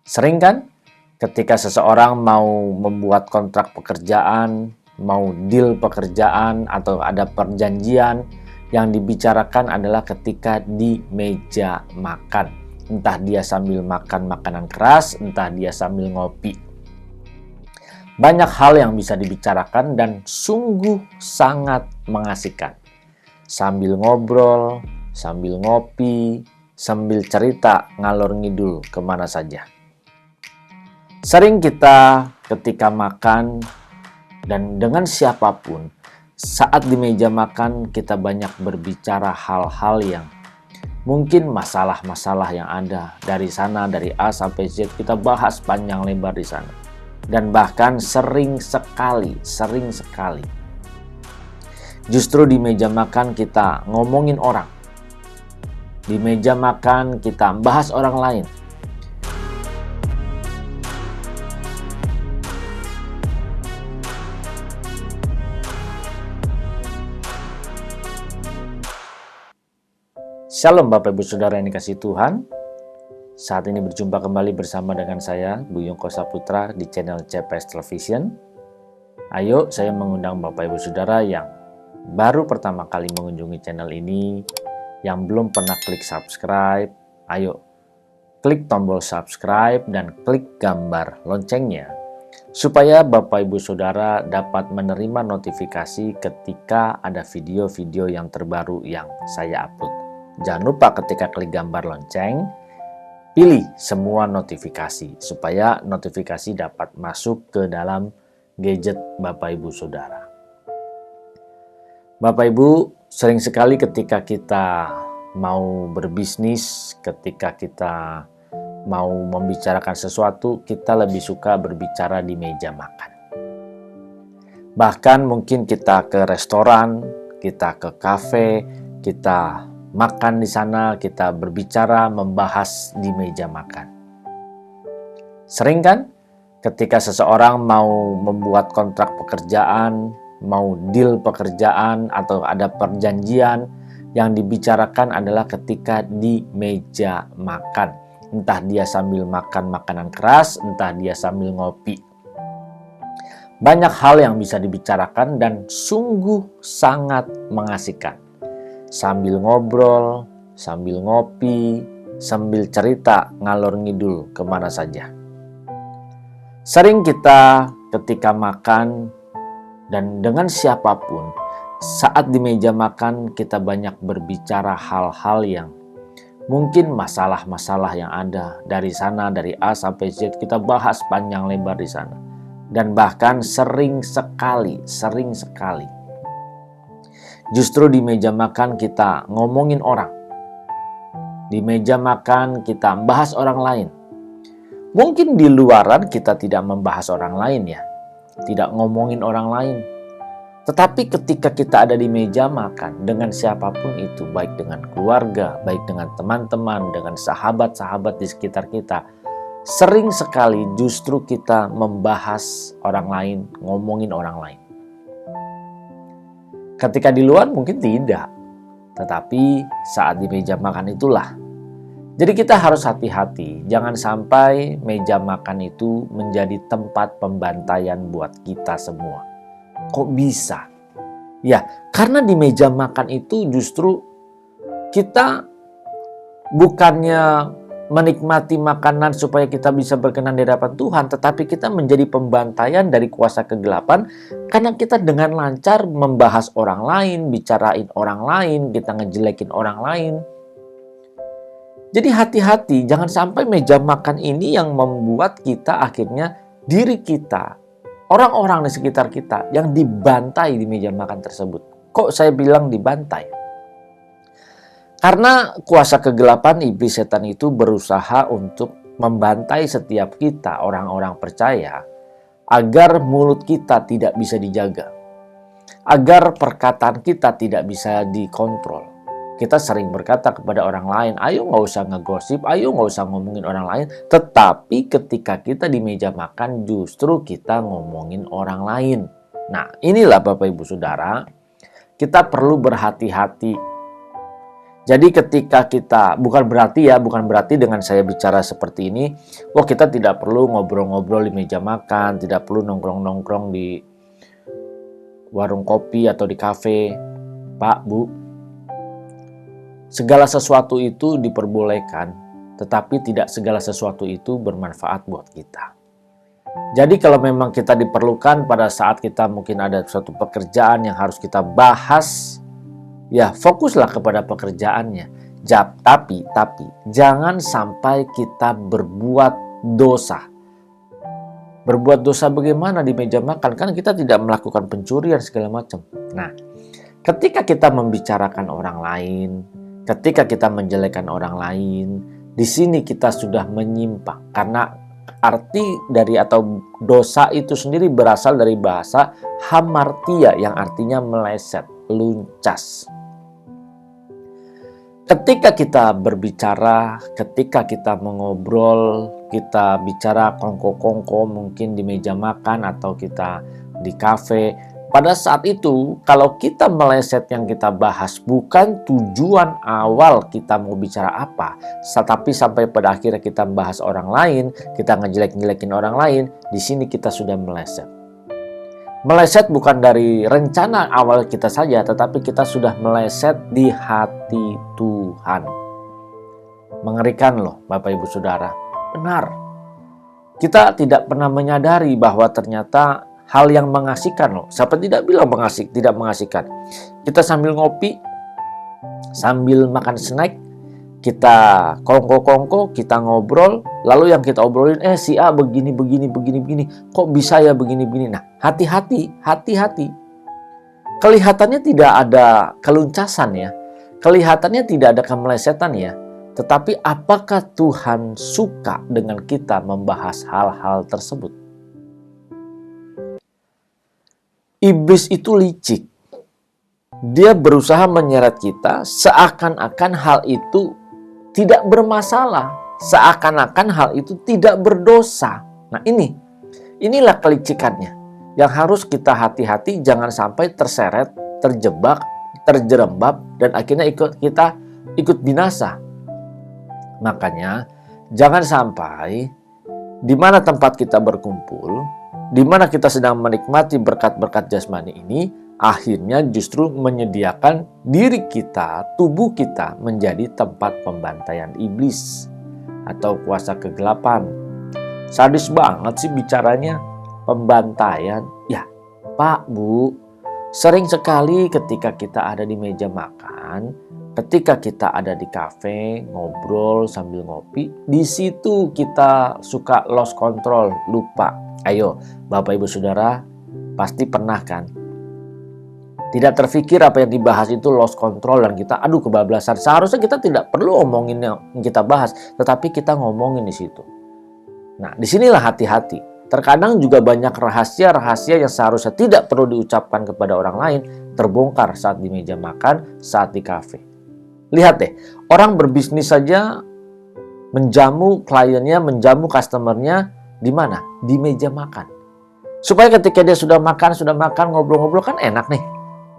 Sering kan ketika seseorang mau membuat kontrak pekerjaan, mau deal pekerjaan atau ada perjanjian, yang dibicarakan adalah ketika di meja makan. Entah dia sambil makan makanan keras, entah dia sambil ngopi. Banyak hal yang bisa dibicarakan dan sungguh sangat mengasihkan. Sambil ngobrol, sambil ngopi, sambil cerita ngalor ngidul kemana saja. Sering kita ketika makan dan dengan siapapun, saat di meja makan kita banyak berbicara hal-hal yang mungkin masalah-masalah yang ada dari sana, dari A sampai Z, kita bahas panjang lebar di sana. Dan bahkan sering sekali justru di meja makan kita ngomongin orang. Di meja makan kita bahas orang lain. Shalom Bapak Ibu Saudara yang dikasihi Tuhan. Saat ini berjumpa kembali bersama dengan saya, Buyung Kosaputra di channel CPS Television. Ayo, saya mengundang Bapak Ibu Saudara yang baru pertama kali mengunjungi channel ini, yang belum pernah klik subscribe, ayo klik tombol subscribe dan klik gambar loncengnya, supaya Bapak Ibu Saudara dapat menerima notifikasi ketika ada video-video yang terbaru yang saya upload. Jangan lupa ketika klik gambar lonceng, pilih semua notifikasi supaya notifikasi dapat masuk ke dalam gadget Bapak Ibu Saudara. Bapak Ibu, sering sekali ketika kita mau berbisnis, ketika kita mau membicarakan sesuatu, kita lebih suka berbicara di meja makan. Bahkan mungkin kita ke restoran, kita ke kafe, kita makan di sana, kita berbicara, membahas di meja makan. Sering kan ketika seseorang mau membuat kontrak pekerjaan, mau deal pekerjaan atau ada perjanjian, yang dibicarakan adalah ketika di meja makan. Entah dia sambil makan makanan keras, entah dia sambil ngopi. Banyak hal yang bisa dibicarakan dan sungguh sangat mengasihkan. Sambil ngobrol, sambil ngopi, sambil cerita ngalor ngidul kemana saja. Sering kita ketika makan dan dengan siapapun, saat di meja makan kita banyak berbicara hal-hal yang mungkin masalah-masalah yang ada dari sana, dari A sampai Z, kita bahas panjang lebar di sana. Dan bahkan sering sekali justru di meja makan kita ngomongin orang. Di meja makan kita bahas orang lain. Mungkin di luaran kita tidak membahas orang lain ya. Tidak ngomongin orang lain. Tetapi ketika kita ada di meja makan dengan siapapun itu, baik dengan keluarga, baik dengan teman-teman, dengan sahabat-sahabat di sekitar kita, sering sekali justru kita membahas orang lain, ngomongin orang lain. Ketika di luar mungkin tidak, tetapi saat di meja makan itulah. Jadi kita harus hati-hati, jangan sampai meja makan itu menjadi tempat pembantaian buat kita semua. Kok bisa? Ya, karena di meja makan itu justru kita bukannya menikmati makanan supaya kita bisa berkenan di hadapan Tuhan, tetapi kita menjadi pembantaian dari kuasa kegelapan karena kita dengan lancar membahas orang lain, bicarain orang lain, kita ngejelekin orang lain. Jadi hati-hati, jangan sampai meja makan ini yang membuat kita akhirnya diri kita, orang-orang di sekitar kita yang dibantai di meja makan tersebut. Kok saya bilang dibantai? Karena kuasa kegelapan iblis setan itu berusaha untuk membantai setiap kita, orang-orang percaya, agar mulut kita tidak bisa dijaga. Agar perkataan kita tidak bisa dikontrol. Kita sering berkata kepada orang lain, ayo nggak usah ngegosip, ayo nggak usah ngomongin orang lain. Tetapi ketika kita di meja makan justru kita ngomongin orang lain. Nah inilah Bapak Ibu Saudara, kita perlu berhati-hati. Jadi ketika kita, bukan berarti dengan saya bicara seperti ini, kita tidak perlu ngobrol-ngobrol di meja makan, tidak perlu nongkrong-nongkrong di warung kopi atau di kafe. Pak, Bu, segala sesuatu itu diperbolehkan, tetapi tidak segala sesuatu itu bermanfaat buat kita. Jadi kalau memang kita diperlukan pada saat kita mungkin ada suatu pekerjaan yang harus kita bahas, ya fokuslah kepada pekerjaannya. Tapi jangan sampai kita berbuat dosa. Berbuat dosa bagaimana di meja makan? Kan kita tidak melakukan pencurian segala macam. Nah, ketika kita membicarakan orang lain, ketika kita menjelekkan orang lain, di sini kita sudah menyimpang. Karena arti dari atau dosa itu sendiri berasal dari bahasa hamartia yang artinya meleset, luncas. Ketika kita berbicara, ketika kita mengobrol, kita bicara kongko-kongko mungkin di meja makan atau kita di kafe, pada saat itu kalau kita meleset yang kita bahas bukan tujuan awal kita mau bicara apa, tapi sampai pada akhirnya kita bahas orang lain, kita ngejelek-jelekin orang lain, di sini kita sudah meleset. Meleset bukan dari rencana awal kita saja, tetapi kita sudah meleset di hati Tuhan. Mengerikan loh Bapak Ibu Saudara. Benar. Kita tidak pernah menyadari bahwa ternyata hal yang mengasihkan loh. Siapa tidak bilang tidak mengasihkan. Kita sambil ngopi, sambil makan snack, kita kongko-kongko, kita ngobrol, lalu yang kita obrolin, si A begini. Kok bisa ya begini. Nah, hati-hati. Kelihatannya tidak ada keluncasan ya. Kelihatannya tidak ada kemelesetan ya. Tetapi apakah Tuhan suka dengan kita membahas hal-hal tersebut? Iblis itu licik. Dia berusaha menyeret kita seakan-akan hal itu tidak bermasalah, seakan-akan hal itu tidak berdosa. Nah inilah kelicikannya yang harus kita hati-hati, jangan sampai terseret, terjebak, terjerembab, dan akhirnya kita ikut binasa. Makanya jangan sampai di mana tempat kita berkumpul, di mana kita sedang menikmati berkat-berkat jasmani ini, akhirnya justru menyediakan diri kita, tubuh kita menjadi tempat pembantaian iblis atau kuasa kegelapan. Sadis banget sih bicaranya, pembantaian. Ya, Pak, Bu, sering sekali ketika kita ada di meja makan, ketika kita ada di kafe, ngobrol sambil ngopi, di situ kita suka lost control, lupa. Ayo, Bapak Ibu Saudara, pasti pernah kan? Tidak terfikir apa yang dibahas itu lost control dan kita kebablasan. Seharusnya kita tidak perlu ngomongin yang kita bahas, tetapi kita ngomongin di situ. Nah, disinilah hati-hati. Terkadang juga banyak rahasia-rahasia yang seharusnya tidak perlu diucapkan kepada orang lain terbongkar saat di meja makan, saat di kafe. Lihat deh, orang berbisnis saja menjamu kliennya, menjamu customernya di mana? Di meja makan. Supaya ketika dia sudah makan, ngobrol-ngobrol kan enak nih.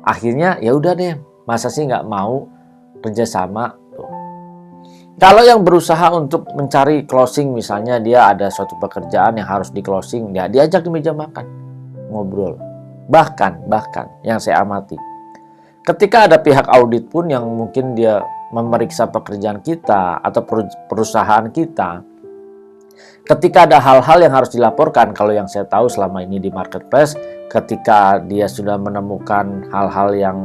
Akhirnya ya udah deh, masa sih nggak mau kerjasama tuh. Kalau yang berusaha untuk mencari closing, misalnya dia ada suatu pekerjaan yang harus di closing, ya diajak di meja makan, ngobrol. Bahkan yang saya amati, ketika ada pihak audit pun yang mungkin dia memeriksa pekerjaan kita atau perusahaan kita, ketika ada hal-hal yang harus dilaporkan, kalau yang saya tahu selama ini di marketplace, ketika dia sudah menemukan hal-hal yang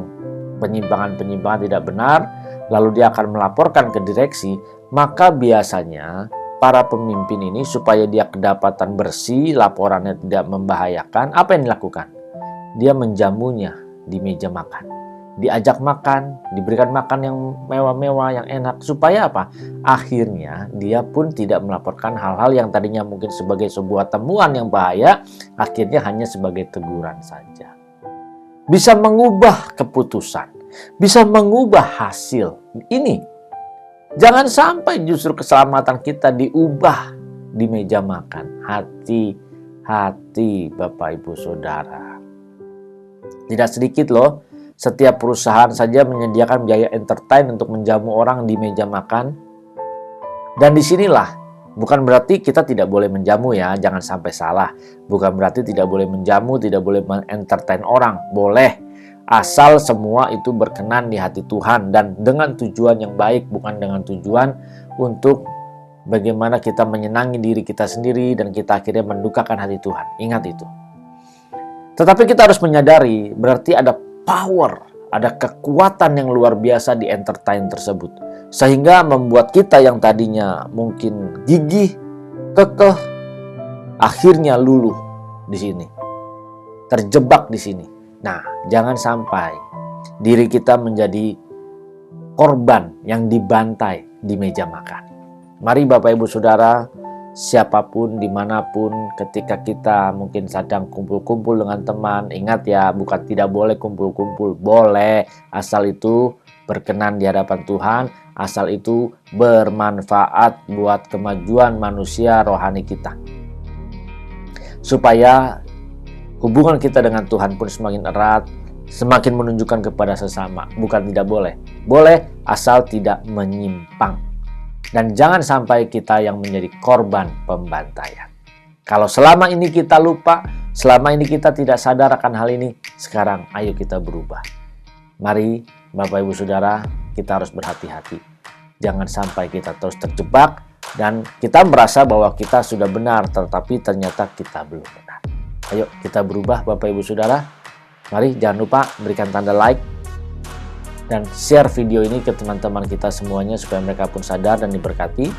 penyimpangan tidak benar, lalu dia akan melaporkan ke direksi, maka biasanya para pemimpin ini supaya dia kedapatan bersih, laporannya tidak membahayakan, apa yang dilakukan? Dia menjamunya di meja makan. Diajak makan, diberikan makan yang mewah-mewah, yang enak. Supaya apa? Akhirnya dia pun tidak melaporkan hal-hal yang tadinya mungkin sebagai sebuah temuan yang bahaya, akhirnya hanya sebagai teguran saja. Bisa mengubah keputusan, bisa mengubah hasil. Ini, jangan sampai justru keselamatan kita diubah di meja makan. Hati-hati Bapak Ibu Saudara. Tidak sedikit loh setiap perusahaan saja menyediakan biaya entertain untuk menjamu orang di meja makan. Dan disinilah, bukan berarti kita tidak boleh menjamu ya, jangan sampai salah. Bukan berarti tidak boleh menjamu, tidak boleh mengentertain orang, boleh. Asal semua itu berkenan di hati Tuhan dan dengan tujuan yang baik, bukan dengan tujuan untuk bagaimana kita menyenangi diri kita sendiri dan kita akhirnya mendukakan hati Tuhan. Ingat itu. Tetapi kita harus menyadari berarti ada power, ada kekuatan yang luar biasa di entertain tersebut. Sehingga membuat kita yang tadinya mungkin gigih, kekeh, akhirnya luluh di sini. Terjebak di sini. Nah, jangan sampai diri kita menjadi korban yang dibantai di meja makan. Mari Bapak Ibu Saudara, siapapun, dimanapun, ketika kita mungkin sedang kumpul-kumpul dengan teman, ingat ya, bukan tidak boleh kumpul-kumpul, boleh, asal itu berkenan di hadapan Tuhan, asal itu bermanfaat buat kemajuan manusia rohani kita. Supaya hubungan kita dengan Tuhan pun semakin erat, semakin menunjukkan kepada sesama. Bukan tidak boleh. Boleh asal tidak menyimpang. Dan jangan sampai kita yang menjadi korban pembantaian. Kalau selama ini kita lupa, selama ini kita tidak sadar akan hal ini, sekarang ayo kita berubah. Mari Bapak Ibu Saudara, kita harus berhati-hati. Jangan sampai kita terus terjebak dan kita merasa bahwa kita sudah benar, tetapi ternyata kita belum benar. Ayo kita berubah Bapak Ibu Saudara. Mari jangan lupa berikan tanda like dan share video ini ke teman-teman kita semuanya supaya mereka pun sadar dan diberkati.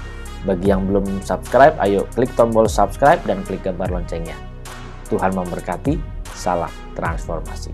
Bagi yang belum subscribe, ayo klik tombol subscribe dan klik gambar loncengnya. Tuhan memberkati. Salam transformasi.